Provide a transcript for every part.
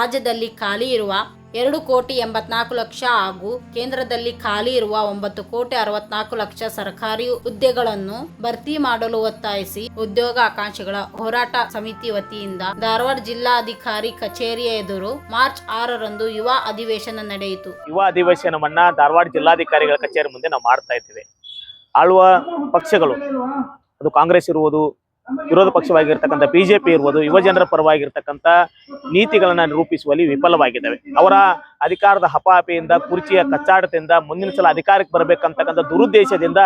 ರಾಜ್ಯದಲ್ಲಿ ಖಾಲಿ ಇರುವ 2,84,00,000 ಹಾಗೂ ಕೇಂದ್ರದಲ್ಲಿ ಖಾಲಿ ಇರುವ 9,64,00,000 ಸರ್ಕಾರಿ ಹುದ್ದೆಗಳನ್ನು ಭರ್ತಿ ಮಾಡಲು ಒತ್ತಾಯಿಸಿ ಉದ್ಯೋಗಾಕಾಂಕ್ಷಿಗಳ ಹೋರಾಟ ಸಮಿತಿ ವತಿಯಿಂದ ಧಾರವಾಡ ಜಿಲ್ಲಾಧಿಕಾರಿ ಕಚೇರಿಯ ಎದುರು ಮಾರ್ಚ್ 6ರಂದು ಯುವ ಅಧಿವೇಶನ ನಡೆಯಿತು. ಯುವ ಅಧಿವೇಶನವನ್ನ ಧಾರವಾಡ ಜಿಲ್ಲಾಧಿಕಾರಿಗಳ ಕಚೇರಿ ಮುಂದೆ ನಾವು ಮಾಡ್ತಾ ಇದ್ದೇವೆ. ಆಳುವ ಪಕ್ಷಗಳು, ಅದು ಕಾಂಗ್ರೆಸ್ ಇರುವುದು, ವಿರೋಧ ಪಕ್ಷವಾಗಿರ್ತಕ್ಕಂಥ ಬಿಜೆಪಿ ಇರುವುದು, ಯುವಜನರ ಪರವಾಗಿರ್ತಕ್ಕಂಥ ನೀತಿಗಳನ್ನ ನಿರೂಪಿಸುವಲ್ಲಿ ವಿಫಲವಾಗಿದ್ದಾವೆ. ಅವರ ಅಧಿಕಾರದ ಹಪಾಹಪಿಯಿಂದ, ಕುರ್ಚಿಯ ಕಚ್ಚಾಟದಿಂದ, ಮುಂದಿನ ಸಲ ಅಧಿಕಾರಕ್ಕೆ ಬರಬೇಕಂತಕ್ಕಂಥ ದುರುದ್ದೇಶದಿಂದ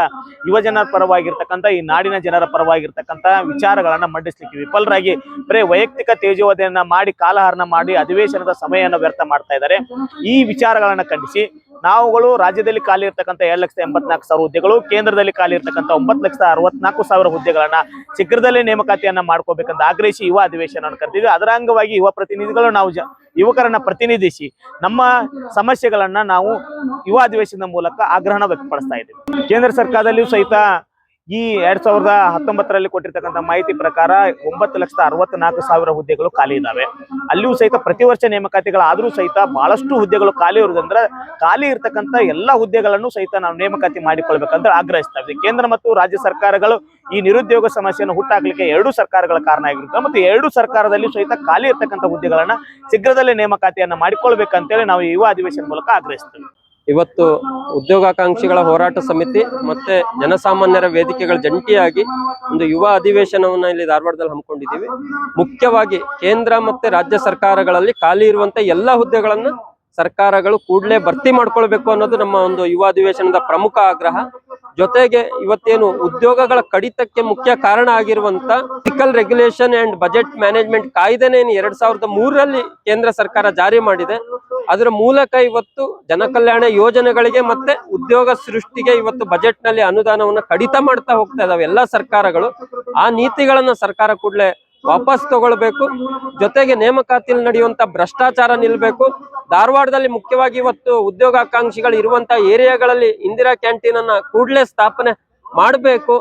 ಯುವಜನರ ಪರವಾಗಿರ್ತಕ್ಕಂಥ ಈ ನಾಡಿನ ಜನರ ಪರವಾಗಿರ್ತಕ್ಕಂಥ ವಿಚಾರಗಳನ್ನ ಮಂಡಿಸಲಿಕ್ಕೆ ವಿಫಲರಾಗಿ ಬರೀ ವೈಯಕ್ತಿಕ ತೇಜೋವಧೆಯನ್ನ ಮಾಡಿ, ಕಾಲಹರಣ ಮಾಡಿ ಅಧಿವೇಶನದ ಸಮಯವನ್ನು ವ್ಯರ್ಥ ಮಾಡ್ತಾ ಇದ್ದಾರೆ. ಈ ವಿಚಾರಗಳನ್ನ ಖಂಡಿಸಿ ನಾವುಗಳು ರಾಜ್ಯದಲ್ಲಿ ಖಾಲಿ ಇರ್ತಕ್ಕಂಥ 2,84,000 ಹುದ್ದೆಗಳು, ಕೇಂದ್ರದಲ್ಲಿ ಖಾಲಿ ಇರ್ತಕ್ಕಂಥ 9,64,000 ಹುದ್ದೆಗಳನ್ನ ಶೀಘ್ರದಲ್ಲೇ ನೇಮಕಾತಿಯನ್ನ ಮಾಡ್ಕೋಬೇಕಂತ ಆಗ್ರಹಿಸಿ ಯುವ ಅಧಿವೇಶನವನ್ನು ಕರೆದಿದ್ವಿ. ಅದರ ಅಂಗವಾಗಿ ಯುವ ಪ್ರತಿನಿಧಿಗಳು ನಾವು ಯುವಕರನ್ನ ಪ್ರತಿನಿಧಿಸಿ ನಮ್ಮ ಸಮಸ್ಯೆಗಳನ್ನ ನಾವು ಯುವ ಅಧಿವೇಶನದ ಮೂಲಕ ಆಗ್ರಹಣ ವ್ಯಕ್ತಪಡಿಸ್ತಾ ಇದ್ದೀವಿ. ಕೇಂದ್ರ ಸರ್ಕಾರದಲ್ಲಿಯೂ ಸಹಿತ ಈ 2019ರಲ್ಲಿ ಕೊಟ್ಟಿರ್ತಕ್ಕಂಥ ಮಾಹಿತಿ ಪ್ರಕಾರ 9,64,000 ಹುದ್ದೆಗಳು ಖಾಲಿ ಇದ್ದಾವೆ. ಅಲ್ಲಿಯೂ ಸಹಿತ ಪ್ರತಿ ವರ್ಷ ನೇಮಕಾತಿಗಳಾದ್ರೂ ಸಹಿತ ಬಹಳಷ್ಟು ಹುದ್ದೆಗಳು ಖಾಲಿ ಇರುವುದಂದ್ರೆ ಖಾಲಿ ಇರ್ತಕ್ಕಂಥ ಎಲ್ಲ ಹುದ್ದೆಗಳನ್ನು ಸಹಿತ ನಾವು ನೇಮಕಾತಿ ಮಾಡಿಕೊಳ್ಬೇಕಂತ ಆಗ್ರಹಿಸ್ತಾ ಇದ್ದೀವಿ. ಕೇಂದ್ರ ಮತ್ತು ರಾಜ್ಯ ಸರ್ಕಾರಗಳು ಈ ನಿರುದ್ಯೋಗ ಸಮಸ್ಯೆಯನ್ನು ಹುಟ್ಟಾಕ್ಲಿಕ್ಕೆ 2 ಸರ್ಕಾರಗಳ ಕಾರಣ ಆಗಿರುತ್ತೆ. ಮತ್ತು 2 ಸರ್ಕಾರದಲ್ಲಿ ಸಹಿತ ಖಾಲಿ ಇರ್ತಕ್ಕಂಥ ಹುದ್ದೆಗಳನ್ನ ಶೀಘ್ರದಲ್ಲೇ ನೇಮಕಾತಿಯನ್ನ ಮಾಡಿಕೊಳ್ಬೇಕಂತೇಳಿ ನಾವು ಯುವ ಅಧಿವೇಶನ ಮೂಲಕ ಆಗ್ರಹಿಸ್ತೇವೆ. ಇವತ್ತು ಉದ್ಯೋಗಾಕಾಂಕ್ಷಿಗಳ ಹೋರಾಟ ಸಮಿತಿ ಮತ್ತೆ ಜನಸಾಮಾನ್ಯರ ವೇದಿಕೆಗಳ ಜಂಟಿಯಾಗಿ ಒಂದು ಯುವ ಅಧಿವೇಶನವನ್ನ ಇಲ್ಲಿ ಧಾರವಾಡದಲ್ಲಿ ಹಮ್ಮಿಕೊಂಡಿದ್ದೀವಿ. ಮುಖ್ಯವಾಗಿ ಕೇಂದ್ರ ಮತ್ತೆ ರಾಜ್ಯ ಸರ್ಕಾರಗಳಲ್ಲಿ ಖಾಲಿ ಇರುವಂತ ಎಲ್ಲ ಹುದ್ದೆಗಳನ್ನ ಸರ್ಕಾರಗಳು ಕೂಡಲೇ ಭರ್ತಿ ಮಾಡ್ಕೊಳ್ಬೇಕು ಅನ್ನೋದು ನಮ್ಮ ಒಂದು ಯುವ ಅಧಿವೇಶನದ ಪ್ರಮುಖ ಆಗ್ರಹ. ಜೊತೆಗೆ ಇವತ್ತೇನು ಉದ್ಯೋಗಗಳ ಕಡಿತಕ್ಕೆ ಮುಖ್ಯ ಕಾರಣ ಆಗಿರುವಂತ fiscal regulation and budget management ಕಾಯ್ದೆನೇ 2003ರಲ್ಲಿ ಕೇಂದ್ರ ಸರ್ಕಾರ ಜಾರಿ ಮಾಡಿದೆ. ಅದರ ಮೂಲಕ ಇವತ್ತು ಜನಕಲ್ಯಾಣ ಯೋಜನೆಗಳಿಗೆ ಮತ್ತೆ ಉದ್ಯೋಗ ಸೃಷ್ಟಿಗೆ ಇವತ್ತು ಬಜೆಟ್ ನಲ್ಲಿ ಅನುದಾನವನ್ನ ಕಡಿತ ಮಾಡ್ತಾ ಹೋಗ್ತಾ ಇದಾವೆ ಎಲ್ಲ ಸರ್ಕಾರಗಳು. ಆ ನೀತಿಗಳನ್ನ ಸರ್ಕಾರ ಕೂಡಲೇ ವಾಪಸ್ ತಗೊಳ್ಬೇಕು. ಜೊತೆಗೆ ನೇಮಕಾತಿಯಲ್ಲಿ ನಡೆಯುವಂತ ಭ್ರಷ್ಟಾಚಾರ ನಿಲ್ಬೇಕು. ಧಾರವಾಡದಲ್ಲಿ ಮುಖ್ಯವಾಗಿ ಇವತ್ತು ಉದ್ಯೋಗಾಕಾಂಕ್ಷಿಗಳು ಇರುವಂತ ಏರಿಯಾಗಳಲ್ಲಿ ಇಂದಿರಾ ಕ್ಯಾಂಟೀನ್ ಅನ್ನ ಕೂಡಲೇ ಸ್ಥಾಪನೆ ಮಾಡಬೇಕು.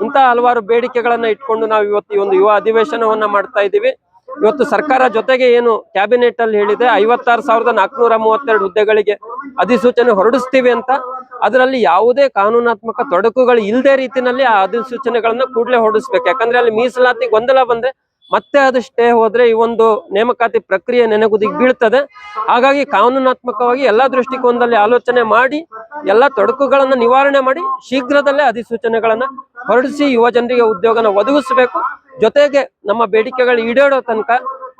ಇಂತಹ ಹಲವಾರು ಬೇಡಿಕೆಗಳನ್ನ ಇಟ್ಕೊಂಡು ನಾವು ಇವತ್ತು ಈ ಒಂದು ಯುವ ಅಧಿವೇಶನವನ್ನ ಮಾಡ್ತಾ ಇದ್ದೀವಿ. ಇವತ್ತು ಸರ್ಕಾರ ಜೊತೆಗೆ ಏನು ಕ್ಯಾಬಿನೆಟ್ ಅಲ್ಲಿ ಹೇಳಿದೆ 56,432 ಹುದ್ದೆಗಳಿಗೆ ಅಧಿಸೂಚನೆ ಹೊರಡಿಸ್ತೀವಿ ಅಂತ, ಅದರಲ್ಲಿ ಯಾವುದೇ ಕಾನೂನಾತ್ಮಕ ತೊಡಕುಗಳು ಇಲ್ಲದೆ ರೀತಿಯಲ್ಲಿ ಆ ಅಧಿಸೂಚನೆಗಳನ್ನ ಕೂಡಲೇ ಹೊರಡಿಸ್ಬೇಕು. ಯಾಕಂದ್ರೆ ಅಲ್ಲಿ ಮೀಸಲಾತಿ ಗೊಂದಲ ಬಂದ್ರೆ ಮತ್ತೆ ಅದು ಸ್ಟೇ ಹೋದ್ರೆ ಈ ಒಂದು ನೇಮಕಾತಿ ಪ್ರಕ್ರಿಯೆ ನೆನೆಗುದಿಗೆ ಬೀಳ್ತದೆ. ಹಾಗಾಗಿ ಕಾನೂನಾತ್ಮಕವಾಗಿ ಎಲ್ಲಾ ದೃಷ್ಟಿಕೋನದಲ್ಲಿ ಆಲೋಚನೆ ಮಾಡಿ ಎಲ್ಲಾ ತೊಡಕುಗಳನ್ನ ನಿವಾರಣೆ ಮಾಡಿ ಶೀಘ್ರದಲ್ಲೇ ಅಧಿಸೂಚನೆಗಳನ್ನ ಹೊರಡಿಸಿ ಯುವ ಜನರಿಗೆ ಉದ್ಯೋಗನ ಒದಗಿಸಬೇಕು. ಜೊತೆಗೆ ನಮ್ಮ ಬೇಡಿಕೆಗಳು ಈಡೇರೋ ತನಕ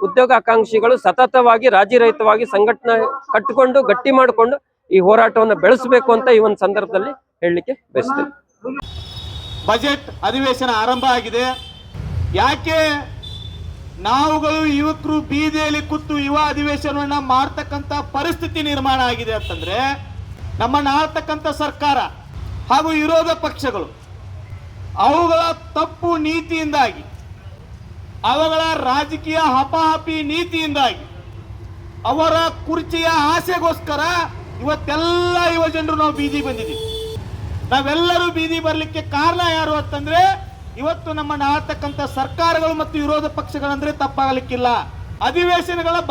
ಉದ್ಯೋಗಾಕಾಂಕ್ಷಿಗಳು ಸತತವಾಗಿ ರಾಜಿರಹಿತವಾಗಿ ಸಂಘಟನೆ ಕಟ್ಟಿಕೊಂಡು ಗಟ್ಟಿ ಮಾಡಿಕೊಂಡು ಈ ಹೋರಾಟವನ್ನು ಬೆಳೆಸಬೇಕು ಅಂತ ಈ ಒಂದು ಸಂದರ್ಭದಲ್ಲಿ ಹೇಳಲಿಕ್ಕೆ ಬಯಸ್ತೇವೆ. ಬಜೆಟ್ ಅಧಿವೇಶನ ಆರಂಭ ಆಗಿದೆ. ಯಾಕೆ ನಾವುಗಳು ಯುವಕರು ಬೀದಿಯಲ್ಲಿ ಕೂತು ಯುವ ಅಧಿವೇಶನವನ್ನ ಮಾಡ್ತಕ್ಕಂಥ ಪರಿಸ್ಥಿತಿ ನಿರ್ಮಾಣ ಆಗಿದೆ ಅಂತಂದ್ರೆ, ನಮ್ಮನ್ನ ಆಳ್ತಕ್ಕಂಥ ಸರ್ಕಾರ ಹಾಗೂ ವಿರೋಧ ಪಕ್ಷಗಳು ಅವುಗಳ ತಪ್ಪು ನೀತಿಯಿಂದಾಗಿ, ಅವುಗಳ ರಾಜಕೀಯ ಹಪಾಹಪಿ ನೀತಿಯಿಂದಾಗಿ, ಅವರ ಕುರ್ಚಿಯ ಆಸೆಗೋಸ್ಕರ ಇವತ್ತೆಲ್ಲ ಯುವ ಜನರು ನಾವು ಬೀದಿ ಬಂದಿದ್ದೀವಿ. ನಾವೆಲ್ಲರೂ ಬೀದಿ ಬರ್ಲಿಕ್ಕೆ ಕಾರಣ ಯಾರು ಅಂತಂದ್ರೆ, ಇವತ್ತು ನಮ್ಮನ್ನ ಆಳ್ತಕ್ಕಂಥ ಸರ್ಕಾರಗಳು ಮತ್ತು ವಿರೋಧ ಪಕ್ಷಗಳಂದ್ರೆ ತಪ್ಪಾಗಲಿಕ್ಕಿಲ್ಲ.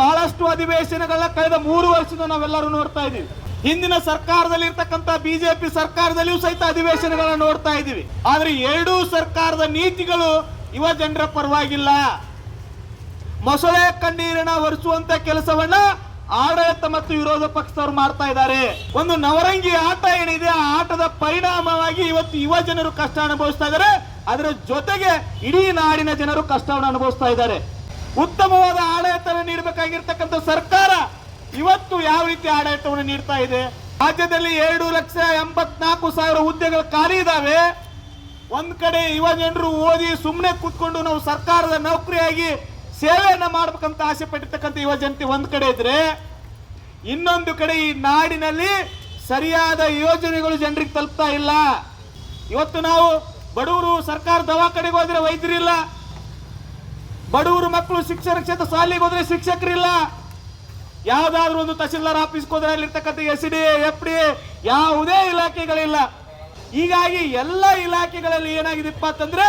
ಬಹಳಷ್ಟು ಅಧಿವೇಶನಗಳ ಕಳೆದ 3 ವರ್ಷದಿಂದ ನಾವೆಲ್ಲರೂ ನೋಡ್ತಾ ಇದೀವಿ. ಹಿಂದಿನ ಸರ್ಕಾರದಲ್ಲಿ ಇರ್ತಕ್ಕಂಥ ಬಿಜೆಪಿ ಸರ್ಕಾರದಲ್ಲಿಯೂ ಸಹಿತ ಅಧಿವೇಶನಗಳನ್ನ ನೋಡ್ತಾ ಇದೀವಿ. ಆದ್ರೆ 2 ಸರ್ಕಾರದ ನೀತಿಗಳು ಯುವ ಜನರ ಪರವಾಗಿಲ್ಲ. ಮೊಸಳೆ ಕಣ್ಣೀರನ್ನ ಒರೆಸುವಂತ ಕೆಲಸವನ್ನ ಆಡಳಿತ ಮತ್ತು ವಿರೋಧ ಪಕ್ಷದವರು ಮಾಡ್ತಾ ಇದ್ದಾರೆ. ಒಂದು ನವರಂಗಿ ಆಟ ಏನಿದೆ, ಆ ಆಟದ ಪರಿಣಾಮವಾಗಿ ಇವತ್ತು ಯುವ ಜನರು ಕಷ್ಟ ಅನುಭವಿಸ್ತಾ ಇದ್ದಾರೆ. ಅದರ ಜೊತೆಗೆ ಇಡೀ ನಾಡಿನ ಜನರು ಕಷ್ಟವನ್ನು ಅನುಭವಿಸ್ತಾ ಇದ್ದಾರೆ. ಉತ್ತಮವಾದ ಆಡಳಿತವನ್ನು ನೀಡಬೇಕಾಗಿರ್ತಕ್ಕಂಥ ಸರ್ಕಾರ ಇವತ್ತು ಯಾವ ರೀತಿ ಆಡಳಿತವನ್ನು ನೀಡ್ತಾ ಇದೆ? ರಾಜ್ಯದಲ್ಲಿ 2,84,000 ಹುದ್ದೆಗಳು ಖಾಲಿ ಇದಾವೆ. ಒಂದ್ ಕಡೆ ಯುವ ಜನರು ಓದಿ ಸುಮ್ಮನೆ ಕೂತ್ಕೊಂಡು ನಾವು ಸರ್ಕಾರದ ನೌಕರಿಯಾಗಿ ಸೇವೆಯನ್ನ ಮಾಡ್ಬೇಕಂತ ಆಸೆ ಪಟ್ಟಿರ್ತಕ್ಕಂಥ ಯುವ ಜನತೆ ಒಂದ್ ಕಡೆ ಇದ್ರೆ, ಇನ್ನೊಂದು ಕಡೆ ಈ ನಾಡಿನಲ್ಲಿ ಸರಿಯಾದ ಯೋಜನೆಗಳು ಜನರಿಗೆ ತಲುಪ್ತಾ ಇಲ್ಲ. ಇವತ್ತು ನಾವು ಬಡವರು ಸರ್ಕಾರ ದವಾಖಾನೆಗೆ ಹೋದ್ರೆ ವೈದ್ಯರಿಲ್ಲ, ಬಡವರು ಮಕ್ಕಳು ಶಿಕ್ಷಣ ಕ್ಷೇತ್ರ ಶಾಲೆಗೆ ಹೋದ್ರೆ ಶಿಕ್ಷಕರಿಲ್ಲ, ಯಾವ್ದಾದ್ರು ಒಂದು ತಹಸೀಲ್ದಾರ್ ಆಫೀಸ್ಗೆ ಹೋದ್ರೆ ಅಲ್ಲಿರ್ತಕ್ಕಂಥ SDA, FDA ಯಾವುದೇ ಇಲಾಖೆಗಳಿಲ್ಲ. ಹೀಗಾಗಿ ಎಲ್ಲ ಇಲಾಖೆಗಳಲ್ಲಿ ಏನಾಗಿದೆಪ್ಪ ಅಂತಂದ್ರೆ,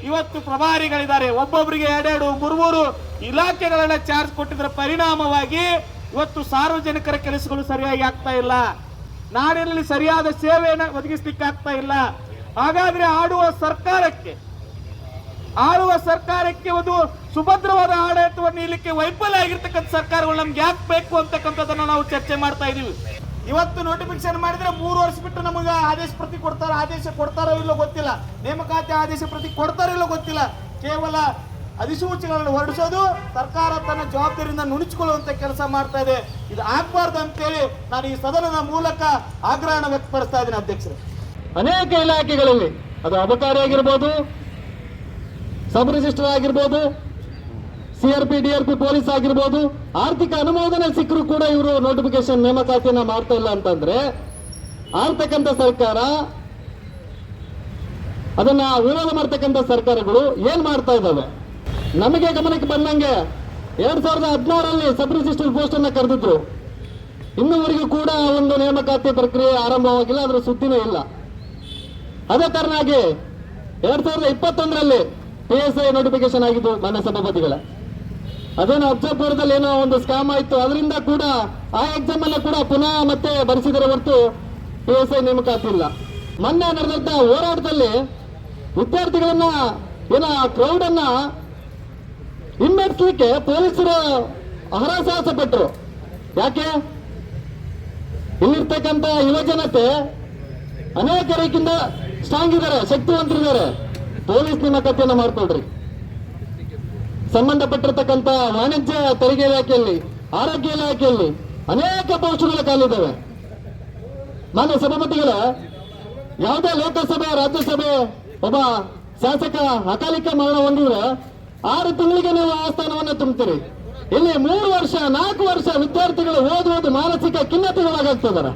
ಇವತ್ತು ಪ್ರಭಾರಿಗಳಿದ್ದಾರೆ, ಒಬ್ಬೊಬ್ಬರಿಗೆ 2-2, 3-3 ಇಲಾಖೆಗಳನ್ನ ಚಾರ್ಜ್ ಕೊಟ್ಟಿದ್ರ ಪರಿಣಾಮವಾಗಿ ಇವತ್ತು ಸಾರ್ವಜನಿಕರ ಕೆಲಸಗಳು ಸರಿಯಾಗಿ ಆಗ್ತಾ ಇಲ್ಲ, ನಾಡಿನಲ್ಲಿ ಸರಿಯಾದ ಸೇವೆಯನ್ನು ಒದಗಿಸ್ಲಿಕ್ಕೆ ಆಗ್ತಾ ಇಲ್ಲ. ಹಾಗಾದ್ರೆ ಆಳುವ ಸರ್ಕಾರಕ್ಕೆ ಒಂದು ಸುಭದ್ರವಾದ ಆಡಳಿತವನ್ನು ನೀಡಲಿಕ್ಕೆ ವೈಫಲ್ಯ ಆಗಿರ್ತಕ್ಕಂಥ ಸರ್ಕಾರಗಳು ನಮ್ಗೆ ಯಾಕೆ ಬೇಕು ಅಂತಕ್ಕಂಥದ್ದನ್ನ ನಾವು ಚರ್ಚೆ ಮಾಡ್ತಾ ಇದೀವಿ. ಇವತ್ತು ನೋಟಿಫಿಕೇಶನ್ ಮಾಡಿದ್ರೆ 3 ವರ್ಷ ಬಿಟ್ಟು ನಮಗೆ ಆದೇಶ ಪ್ರತಿ ಕೊಡ್ತಾರೋ, ಆದೇಶ ಕೊಡ್ತಾರೋ ಇಲ್ಲೋ ಗೊತ್ತಿಲ್ಲ, ನೇಮಕಾತಿ ಆದೇಶ ಪ್ರತಿ ಕೊಡ್ತಾರೋ ಇಲ್ಲೋ ಗೊತ್ತಿಲ್ಲ. ಕೇವಲ ಅಧಿಸೂಚನೆಗಳನ್ನು ಹೊರಡಿಸೋದು, ಸರ್ಕಾರ ತನ್ನ ಜವಾಬ್ದಾರಿಯಿಂದ ನುಣುಚಿಕೊಳ್ಳುವಂತ ಕೆಲಸ ಮಾಡ್ತಾ ಇದೆ. ಇದು ಆಗ್ಬಾರ್ದು ಅಂತೇಳಿ ನಾನು ಈ ಸದನದ ಮೂಲಕ ಆಗ್ರಹವನ್ನು ವ್ಯಕ್ತಪಡಿಸ್ತಾ ಇದ್ದೀನಿ ಅಧ್ಯಕ್ಷರೇ. ಅನೇಕ ಇಲಾಖೆಗಳಲ್ಲಿ ಅದು ಅಬಕಾರಿ ಆಗಿರ್ಬೋದು, ಸಬ್ ರಿಜಿಸ್ಟರ್ ಆಗಿರ್ಬೋದು, CRP DRP ಪೊಲೀಸ್ ಆಗಿರ್ಬೋದು, ಆರ್ಥಿಕ ಅನುಮೋದನೆ ಸಿಕ್ಕರೂ ಕೂಡ ಇವರು ನೋಟಿಫಿಕೇಶನ್ ನೇಮಕಾತಿಯನ್ನ ಮಾಡ್ತಾ ಇಲ್ಲ ಅಂತಂದ್ರೆ ಆರ್ತಕ್ಕಂಥ ಸರ್ಕಾರ, ಅದನ್ನ ವಿರೋಧ ಮಾಡ್ತಕ್ಕಂಥ ಸರ್ಕಾರಗಳು ಏನ್ ಮಾಡ್ತಾ ಇದ್ದಾವೆ? ನಮಗೆ ಗಮನಕ್ಕೆ ಬಂದಂಗೆ 2016ರಲ್ಲಿ ಸಬ್ ರಿಜಿಸ್ಟರ್ ಪೋಸ್ಟ್ ಅನ್ನ ಕರೆದಿದ್ರು. ಇನ್ನೂವರೆಗೂ ಕೂಡ ಒಂದು ನೇಮಕಾತಿ ಪ್ರಕ್ರಿಯೆ ಆರಂಭವಾಗಿಲ್ಲ, ಅದರ ಸುದ್ದಿನೇ ಇಲ್ಲ. ಅದೇ ತರನಾಗಿ 2021ರಲ್ಲಿ PSI ನೋಟಿಫಿಕೇಶನ್ ಆಗಿದ್ದು ಮಾನ್ಯ ಸಭಾಪತಿಗಳ. ಅದೇನೋ ಅಫ್ಜಲ್ಪುರದಲ್ಲಿ ಏನೋ ಒಂದು ಸ್ಕ್ಯಾಮ್ ಆಯ್ತು, ಅದರಿಂದ ಕೂಡ ಆ ಎಕ್ಸಾಮ್ ಅನ್ನ ಕೂಡ ಪುನಃ ಮತ್ತೆ ಬರೆಸಿದರೆ ಹೊರತು PSI ನೇಮಕಾತಿ ಇಲ್ಲ. ಮೊನ್ನೆ ನಡೆದಂತ ಹೋರಾಟದಲ್ಲಿ ವಿದ್ಯಾರ್ಥಿಗಳನ್ನ ಏನೋ ಕ್ರೌಡ್ ಅನ್ನ ಹಿಮ್ಮೆಟ್ಟಿಸಲಿಕ್ಕೆ ಪೊಲೀಸರು ಹರಸಾಹಸ ಪಟ್ಟರು. ಯಾಕೆ? ಇಲ್ಲಿರ್ತಕ್ಕಂಥ ಯುವಜನತೆ ಅನೇಕ ರೀತಿಯಿಂದ ಸ್ಟ್ರಾಂಗ್ ಇದ್ದಾರೆ, ಶಕ್ತಿವಂತರಿದ್ದಾರೆ. ಪೊಲೀಸ್ ನೇಮಕಾತಿಯನ್ನ ಮಾಡ್ಕೊಳ್ರಿ. ಸಂಬಂಧಪಟ್ಟಿರ್ತಕ್ಕಂಥ ವಾಣಿಜ್ಯ ತೆರಿಗೆ ಇಲಾಖೆಯಲ್ಲಿ, ಆರೋಗ್ಯ ಇಲಾಖೆಯಲ್ಲಿ ಅನೇಕ ಪೋಸ್ಟ್ಗಳು ಖಾಲಿದ್ದಾವೆ. ಮಾನ್ಯ ಸಭಾಪತಿಗಳ, ಯಾವುದೇ ಲೋಕಸಭೆ ರಾಜ್ಯಸಭೆ ಒಬ್ಬ ಶಾಸಕ ಅಕಾಲಿಕ ಮರಣ ಹೊಂದಿದ್ರೆ 6 ತಿಂಗಳಿಗೆ ನೀವು ಆ ಸ್ಥಾನವನ್ನು ತುಂಬುತ್ತೀರಿ. ಇಲ್ಲಿ 3 ವರ್ಷ 4 ವರ್ಷ ವಿದ್ಯಾರ್ಥಿಗಳು ಓದುವುದು ಮಾನಸಿಕ ಖಿನ್ನತೆಗೊಳಗಾಗ್ತಿದಾರ.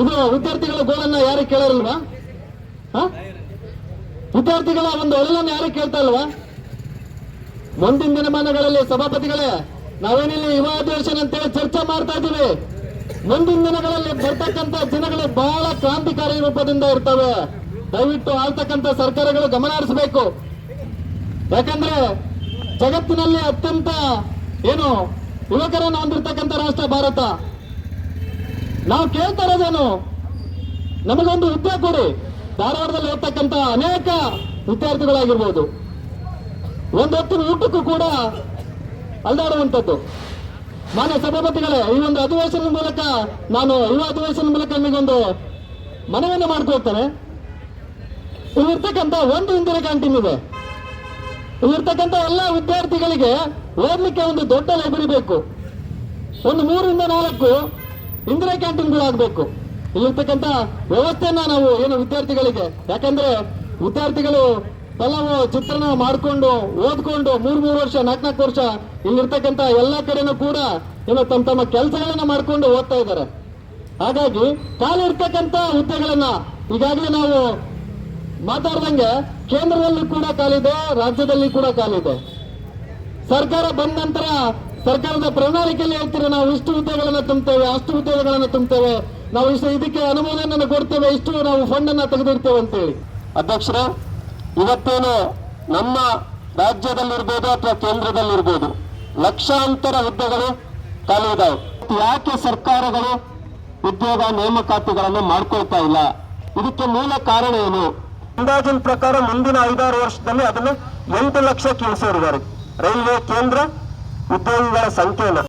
ಇದು ವಿದ್ಯಾರ್ಥಿಗಳ ಗೋಳನ್ನ ಯಾರು ಕೇಳೋರಿಲ್ವಾ? ವಿದ್ಯಾರ್ಥಿಗಳ ಒಂದು ಒಳಲನ್ನು ಯಾರು ಕೇಳ್ತಾ ಇಲ್ವಾ? ಮುಂದಿನ ದಿನಮಾನಗಳಲ್ಲಿ ಸಭಾಪತಿಗಳೇ, ನಾವೇನಿಲ್ಲಿ ಯುವ ಅಧಿವೇಶನ ಅಂತೇಳಿ ಚರ್ಚೆ ಮಾಡ್ತಾ ಇದ್ದೀವಿ. ಮುಂದಿನ ದಿನಗಳಲ್ಲಿ ಬರ್ತಕ್ಕಂಥ ದಿನಗಳು ಬಹಳ ಕ್ರಾಂತಿಕಾರಿ ರೂಪದಿಂದ ಇರ್ತವೆ. ದಯವಿಟ್ಟು ಆಳ್ತಕ್ಕಂಥ ಸರ್ಕಾರಗಳು ಗಮನ ಹರಿಸಬೇಕು. ಯಾಕಂದ್ರೆ ಜಗತ್ತಿನಲ್ಲಿ ಅತ್ಯಂತ ಯುವಕರನ್ನು ಹೊಂದಿರತಕ್ಕಂಥ ರಾಷ್ಟ್ರ ಭಾರತ. ನಾವು ಕೇಳ್ತಾ ಇರೋದೇನು? ನಮಗೊಂದು ಹುದ್ದೆ ಕೊಡಿ. ಧಾರವಾಡದಲ್ಲಿ ಓದ್ತಕ್ಕಂಥ ಅನೇಕ ವಿದ್ಯಾರ್ಥಿಗಳಾಗಿರ್ಬೋದು, ಒಂದೊತ್ತಿನ ಊಟಕ್ಕೂ ಕೂಡ ಅಲ್ದಾಡುವಂಥದ್ದು. ಮಾನ್ಯ ಸಭಾಪತಿಗಳೇ, ಈ ಒಂದು ಅಧಿವೇಶನದ ಮೂಲಕ ನಾನು ಯುವ ಅಧಿವೇಶನದ ಮೂಲಕ ನಿಮಗೊಂದು ಮನವಿಯನ್ನು ಮಾಡ್ಕೊಳ್ತೇನೆ. ಇಲ್ಲಿರ್ತಕ್ಕಂಥ ಒಂದು ಇಂದಿರಾ ಕ್ಯಾಂಟೀನ್ ಇದೆ. ಇಲ್ಲಿರ್ತಕ್ಕಂಥ ಎಲ್ಲ ವಿದ್ಯಾರ್ಥಿಗಳಿಗೆ ಓದ್ಲಿಕ್ಕೆ ಒಂದು ದೊಡ್ಡ ಲೈಬ್ರರಿ ಬೇಕು. ಒಂದು 3 ರಿಂದ 4 ಇಂದಿರಾ ಕ್ಯಾಂಟೀನ್ಗಳು ಆಗಬೇಕು. ಇಲ್ಲಿರ್ತಕ್ಕಂಥ ವ್ಯವಸ್ಥೆಯನ್ನ ನಾವು ವಿದ್ಯಾರ್ಥಿಗಳಿಗೆ, ಯಾಕಂದ್ರೆ ವಿದ್ಯಾರ್ಥಿಗಳು ಕೆಲವು ಚಿತ್ರಣ ಮಾಡಿಕೊಂಡು ಓದ್ಕೊಂಡು 3 ವರ್ಷ 4 ವರ್ಷ ಇಲ್ಲಿರ್ತಕ್ಕಂಥ ಎಲ್ಲ ಕಡೆನೂ ಕೂಡ ತಮ್ಮ ಕೆಲಸಗಳನ್ನ ಮಾಡ್ಕೊಂಡು ಓದ್ತಾ ಇದ್ದಾರೆ. ಹಾಗಾಗಿ ಖಾಲಿ ಇರ್ತಕ್ಕಂಥ ಹುದ್ದೆಗಳನ್ನ ಈಗಾಗಲೇ ನಾವು ಮಾತಾಡ್ದಂಗೆ ಕೇಂದ್ರದಲ್ಲಿ ಕೂಡ ಖಾಲಿದೆ, ರಾಜ್ಯದಲ್ಲಿ ಕೂಡ ಖಾಲಿದೆ. ಸರ್ಕಾರ ಬಂದ ನಂತರ ಸರ್ಕಾರದ ಪ್ರಣಾಳಿಕೆಯಲ್ಲಿ ಹೇಳ್ತೀರಿ, ನಾವು ಇಷ್ಟು ಹುದ್ದೆಗಳನ್ನ ತುಂಬುತ್ತೇವೆ, ಅಷ್ಟು ಹುದ್ದೆಗಳನ್ನ ತುಂಬುತ್ತೇವೆ, ನಾವು ಇಷ್ಟು ಇದಕ್ಕೆ ಅನುಮೋದನೆ ಕೊಡ್ತೇವೆ, ಇಷ್ಟು ನಾವು ಫಂಡ್ ಅನ್ನ ತೆಗೆದಿಡ್ತೇವೆ ಅಂತೇಳಿ. ಅಧ್ಯಕ್ಷರೇ, ಇವತ್ತೇನು ನಮ್ಮ ರಾಜ್ಯದಲ್ಲಿರ್ಬೋದು ಅಥವಾ ಕೇಂದ್ರದಲ್ಲಿರ್ಬೋದು ಲಕ್ಷಾಂತರ ಹುದ್ದೆಗಳು ಖಾಲಿ ಇದಾವೆ. ಯಾಕೆ ಸರ್ಕಾರಗಳು ಉದ್ಯೋಗ ನೇಮಕಾತಿಗಳನ್ನು ಮಾಡ್ಕೊಳ್ತಾ ಇಲ್ಲ? ಇದಕ್ಕೆ ಮೂಲ ಕಾರಣ ಏನು? ಅಂದಾಜಿನ ಪ್ರಕಾರ ಮುಂದಿನ 5-6 ವರ್ಷದಲ್ಲಿ ಅದನ್ನು 8 ಲಕ್ಷಕ್ಕೆ ಇಳಿಸಿದ್ದಾರೆ ರೈಲ್ವೆ ಕೇಂದ್ರ ಉದ್ಯೋಗಿಗಳ ಸಂಖ್ಯೆಯನ್ನು.